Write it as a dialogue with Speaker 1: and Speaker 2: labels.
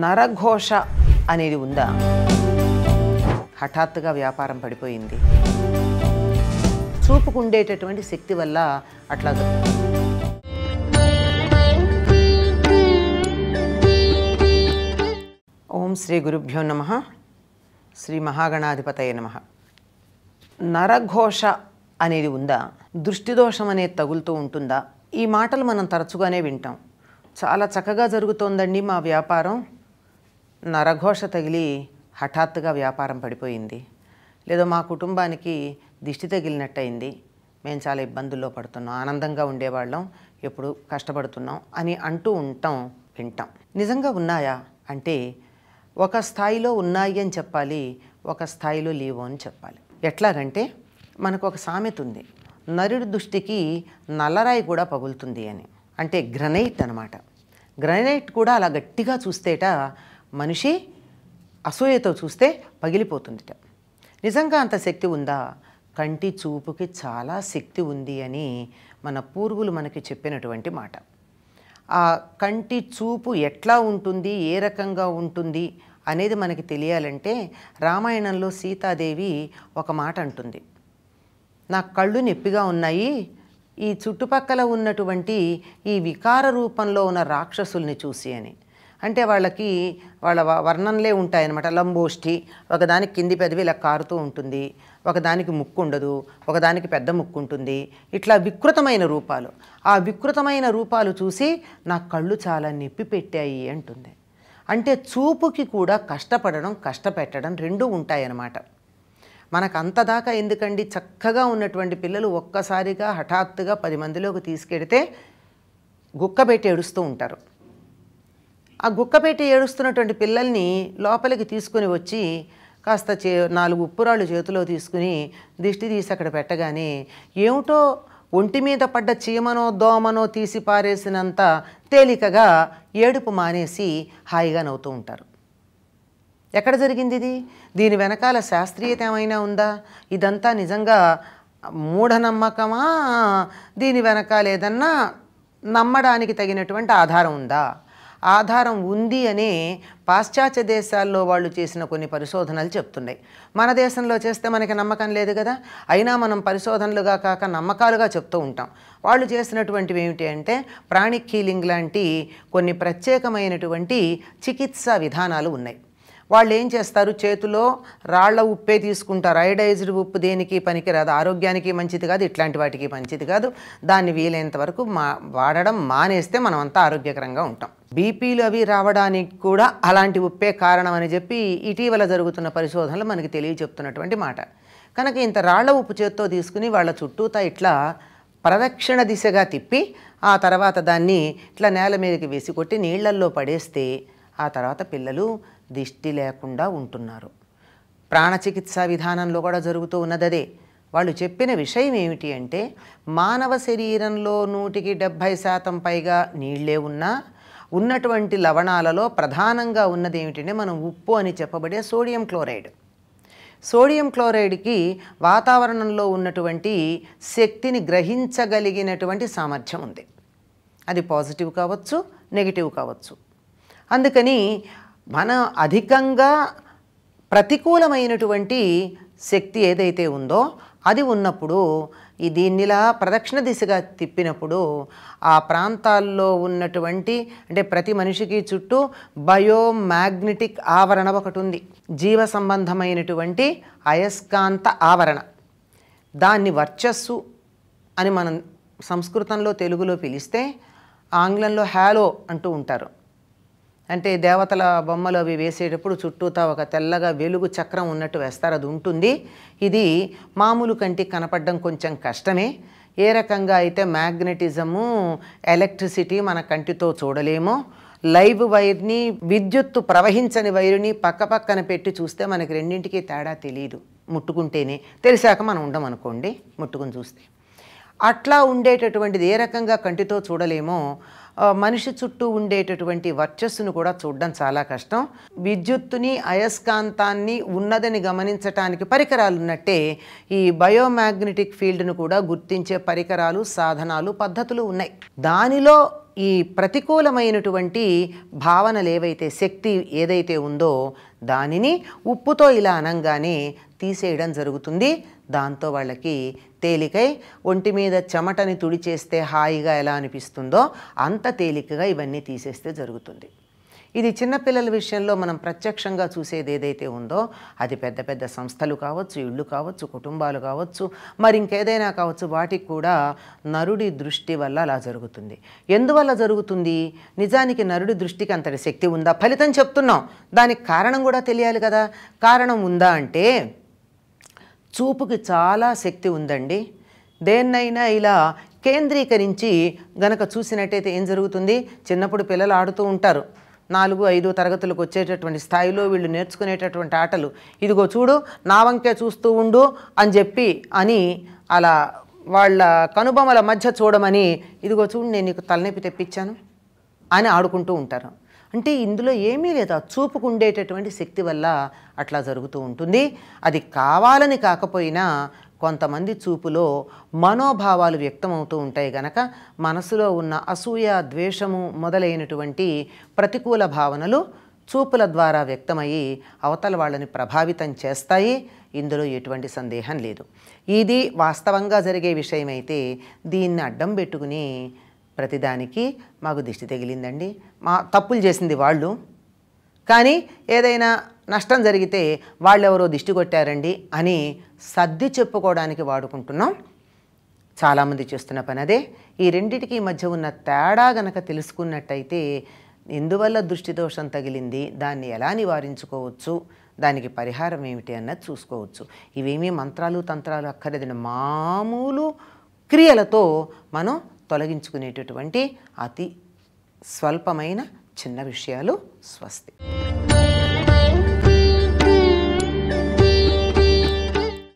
Speaker 1: నరఘోష అనేది ఉందా? హఠాత్తుగా వ్యాపారం పడిపోయింది. చూపుకుండేటటువంటి శక్తి వల్ల అట్లా. ఓం శ్రీ గురుభ్యో నమః. శ్రీ మహాగణాధిపతయ నమః. నరఘోష అనేది ఉందా? దృష్టిదోషం అనేది తగులుతూ ఉంటుందా? ఈ మాటలు మనం తరచుగానే వింటాం. చాలా చక్కగా జరుగుతోందండి మా వ్యాపారం, నరఘోష తగిలి హఠాత్తుగా వ్యాపారం పడిపోయింది, లేదా మా కుటుంబానికి దిష్టి తగిలినట్టయింది, మేము చాలా ఇబ్బందుల్లో పడుతున్నాం, ఆనందంగా ఉండేవాళ్ళం, ఎప్పుడు కష్టపడుతున్నాం అని అంటూ వింటాం. నిజంగా ఉన్నాయా అంటే ఒక స్థాయిలో ఉన్నాయి అని చెప్పాలి, ఒక స్థాయిలో లేవు అని చెప్పాలి. ఎట్లాగంటే మనకు ఒక సామెత ఉంది, నరుడి దృష్టికి నల్లరాయి కూడా పగులుతుంది అని. అంటే గ్రనైట్ అన్నమాట. గ్రనైట్ కూడా అలా గట్టిగా చూస్తేట మనిషి అసూయతో చూస్తే పగిలిపోతుందిట. నిజంగా అంత శక్తి ఉందా? కంటి చూపుకి చాలా శక్తి ఉంది అని మన పూర్వులు మనకి చెప్పినటువంటి మాట. ఆ కంటి చూపు ఎట్లా ఉంటుంది, ఏ రకంగా ఉంటుంది అనేది మనకి తెలియాలంటే రామాయణంలో సీతాదేవి ఒక మాట అంటుంది, నా కళ్ళు నొప్పిగా ఉన్నాయి, ఈ చుట్టుపక్కల ఉన్నటువంటి ఈ వికార రూపంలో ఉన్న రాక్షసుల్ని చూసి అని. అంటే వాళ్ళ వర్ణంలే ఉంటాయన్నమాట. లంబోష్టి, ఒకదానికి కింది పెదవి ఇలా కారుతూ ఉంటుంది, ఒకదానికి ముక్కు ఉండదు, ఒకదానికి పెద్ద ముక్కు ఉంటుంది, ఇట్లా వికృతమైన రూపాలు. ఆ వికృతమైన రూపాలు చూసి నా కళ్ళు చాలా నొప్పి పెట్టాయి అంటుంది. అంటే చూపుకి కూడా కష్టపడడం, కష్టపెట్టడం రెండూ ఉంటాయన్నమాట. మనకు అంతదాకా ఎందుకండి, చక్కగా ఉన్నటువంటి పిల్లలు ఒక్కసారిగా హఠాత్తుగా 10 మందిలోకి తీసుకెడితే గుక్కబెట్టి ఏడుస్తూ ఉంటారు. ఆ గుక్కబెట్టి ఏడుస్తున్నటువంటి పిల్లల్ని లోపలికి తీసుకుని వచ్చి కాస్త 4 ఉప్పురాళ్ళు చేతిలో తీసుకుని దిష్టి తీసి అక్కడ పెట్టగానే ఏమిటో ఒంటి మీద పడ్డ చీమనో దోమనో తీసి పారేసినంత తేలికగా ఏడుపు మానేసి హాయిగా నవ్వుతూ ఉంటారు. ఎక్కడ జరిగింది ఇది? దీని వెనకాల శాస్త్రీయత ఏమైనా ఉందా? ఇదంతా నిజంగా మూఢనమ్మకమా? దీని వెనకాల ఏదన్నా నమ్మడానికి తగినటువంటి ఆధారం ఉందా? ఆధారం ఉంది అనే పాశ్చాత్య దేశాల్లో వాళ్ళు చేసిన కొన్ని పరిశోధనలు చెప్తున్నాయి. మన దేశంలో చేస్తే మనకి నమ్మకం లేదు కదా, అయినా మనం పరిశోధనలుగా కాక నమ్మకాలుగా చెప్తూ ఉంటాం. వాళ్ళు చేసినటువంటివి ఏమిటి అంటే ప్రాణిక్ హీలింగ్ లాంటి కొన్ని ప్రత్యేకమైనటువంటి చికిత్సా విధానాలు ఉన్నాయి. వాళ్ళు ఏం చేస్తారు, చేతిలో రాళ్ల ఉప్పే తీసుకుంటారు. అయోడైజ్డ్ ఉప్పు దేనికి పనికిరాదు, ఆరోగ్యానికి మంచిది కాదు, ఇట్లాంటి వాటికి మంచిది కాదు. దాన్ని వీలైనంత వరకు వాడడం మానేస్తే మనం అంతా ఆరోగ్యకరంగా ఉంటాం. బీపీలు అవి రావడానికి కూడా అలాంటి ఉప్పే కారణం అని చెప్పి ఇటీవల జరుగుతున్న పరిశోధనలు మనకి తెలియచెప్తున్నటువంటి మాట. కనుక ఇంత రాళ్ల ఉప్పు చేత్తో తీసుకుని వాళ్ళ చుట్టూతా ఇట్లా ప్రదక్షిణ దిశగా తిప్పి ఆ తర్వాత దాన్ని ఇట్లా నేల మీదకి వేసి కొట్టి నీళ్లల్లో పడేస్తే ఆ తర్వాత పిల్లలు దిష్టి లేకుండా ఉంటున్నారు. ప్రాణచికిత్సా విధానంలో కూడా జరుగుతూ ఉన్నదే. వాళ్ళు చెప్పిన విషయం ఏమిటి అంటే మానవ శరీరంలో 170% పైగా నీళ్లే ఉన్నా ఉన్నటువంటి లవణాలలో ప్రధానంగా ఉన్నది ఏమిటంటే మనం ఉప్పు అని చెప్పబడే సోడియం క్లోరైడ్. సోడియం క్లోరైడ్కి వాతావరణంలో ఉన్నటువంటి శక్తిని గ్రహించగలిగినటువంటి సామర్థ్యం ఉంది. అది పాజిటివ్ కావచ్చు, నెగిటివ్ కావచ్చు. అందుకని మన అధికంగా ప్రతికూలమైనటువంటి శక్తి ఏదైతే ఉందో అది ఉన్నప్పుడు దీన్నిలా ప్రదక్షిణ దిశగా తిప్పినప్పుడు ఆ ప్రాంతాల్లో ఉన్నటువంటి అంటే ప్రతి మనిషికి చుట్టూ బయోమాగ్నెటిక్ ఆవరణ ఒకటి ఉంది, జీవ సంబంధమైనటువంటి అయస్కాంత ఆవరణ. దాన్ని వర్చస్సు అని మనం సంస్కృతంలో తెలుగులో పిలిస్తే ఆంగ్లంలో హ్యాలో అంటూ ఉంటారు. అంటే దేవతల బొమ్మలు అవి వేసేటప్పుడు చుట్టూతా ఒక తెల్లగా వెలుగు చక్రం ఉన్నట్టు వేస్తారు, అది ఉంటుంది. ఇది మామూలు కంటికి కనపడడం కొంచెం కష్టమే. ఏ రకంగా అయితే మ్యాగ్నెటిజము, ఎలక్ట్రిసిటీ మన కంటితో చూడలేమో, లైవ్ వైర్ని, విద్యుత్తు ప్రవహించని వైరుని పక్కపక్కన పెట్టి చూస్తే మనకి రెండింటికి తేడా తెలియదు. ముట్టుకుంటేనే, తెలిసాక మనం ఉండమనుకోండి ముట్టుకుని చూస్తే. అట్లా ఉండేటటువంటిది ఏ రకంగా కంటితో చూడలేమో మనిషి చుట్టూ ఉండేటటువంటి వర్చస్సును కూడా చూడడం చాలా కష్టం. విద్యుత్తుని, అయస్కాంతాన్ని ఉన్నదని గమనించటానికి పరికరాలు ఉన్నట్టే ఈ బయోమాగ్నెటిక్ ఫీల్డ్ను కూడా గుర్తించే పరికరాలు, సాధనాలు, పద్ధతులు ఉన్నాయి. దానిలో ఈ ప్రతికూలమైనటువంటి భావనలు ఏవైతే, శక్తి ఏదైతే ఉందో దానిని ఉప్పుతో ఇలా అనంగానే తీసేయడం జరుగుతుంది. దాంతో వాళ్ళకి తేలికై ఒంటి మీద చెమటని తుడిచేస్తే హాయిగా ఎలా అనిపిస్తుందో అంత తేలికగా ఇవన్నీ తీసేస్తే జరుగుతుంది. ఇది చిన్నపిల్లల విషయంలో మనం ప్రత్యక్షంగా చూసేది ఏదైతే ఉందో అది పెద్ద పెద్ద సంస్థలు కావచ్చు, ఇళ్ళు కావచ్చు, కుటుంబాలు కావచ్చు, మరి ఇంకేదైనా కావచ్చు, వాటికి కూడా నరుడి దృష్టి వల్ల అలా జరుగుతుంది. ఎందువల్ల జరుగుతుంది? నిజానికి నరుడి దృష్టికి అంతటి శక్తి ఉందా? ఫలితం చెప్తున్నాం, దానికి కారణం కూడా తెలియాలి కదా. కారణం ఉందా అంటే చూపుకి చాలా శక్తి ఉందండి. దేన్నైనా ఇలా కేంద్రీకరించి గనక చూసినట్టయితే ఏం జరుగుతుంది? చిన్నప్పుడు పిల్లలు ఆడుతూ ఉంటారు, 4-5 తరగతులకు వచ్చేటటువంటి స్థాయిలో వీళ్ళు నేర్చుకునేటటువంటి ఆటలు, ఇదిగో చూడు నా వంకే చూస్తూ ఉండు అని చెప్పి అని అలా వాళ్ళ కనుబొమల మధ్య చూడమని, ఇదిగో చూడు నేను నీకు తలనొప్పి తెప్పించాను అని ఆడుకుంటూ ఉంటారు. అంటే ఇందులో ఏమీ లేదు, ఆ చూపుకు ఉండేటటువంటి శక్తి వల్ల అట్లా జరుగుతూ ఉంటుంది. అది కావాలని కాకపోయినా కొంతమంది చూపులో మనోభావాలు వ్యక్తమవుతూ ఉంటాయి గనక మనసులో ఉన్న అసూయ, ద్వేషము మొదలైనటువంటి ప్రతికూల భావనలు చూపుల ద్వారా వ్యక్తమయ్యి అవతల వాళ్ళని ప్రభావితం చేస్తాయి. ఇందులో ఎటువంటి సందేహం లేదు. ఇది వాస్తవంగా జరిగే విషయమైతే దీన్ని అడ్డం పెట్టుకుని ప్రతిదానికి మాకు దిష్టి తగిలిందండి, మా తప్పులు చేసింది వాళ్ళు, కానీ ఏదైనా నష్టం జరిగితే వాళ్ళెవరో దిష్టి కొట్టారండి అని సర్ది చెప్పుకోవడానికి వాడుకుంటున్నాం. చాలామంది చేస్తున్న పని అదే. ఈ రెండిటికి మధ్య ఉన్న తేడా గనక తెలుసుకున్నట్టయితే ఎందువల్ల దృష్టి దోషం తగిలింది, దాన్ని ఎలా నివారించుకోవచ్చు, దానికి పరిహారం ఏమిటి అన్నది చూసుకోవచ్చు. ఇవేమీ మంత్రాలు తంత్రాలు అక్కర్లేదని మామూలు క్రియలతో మనం తొలగించుకునేటటువంటి అతి స్వల్పమైన చిన్న విషయాలు. స్వస్తి.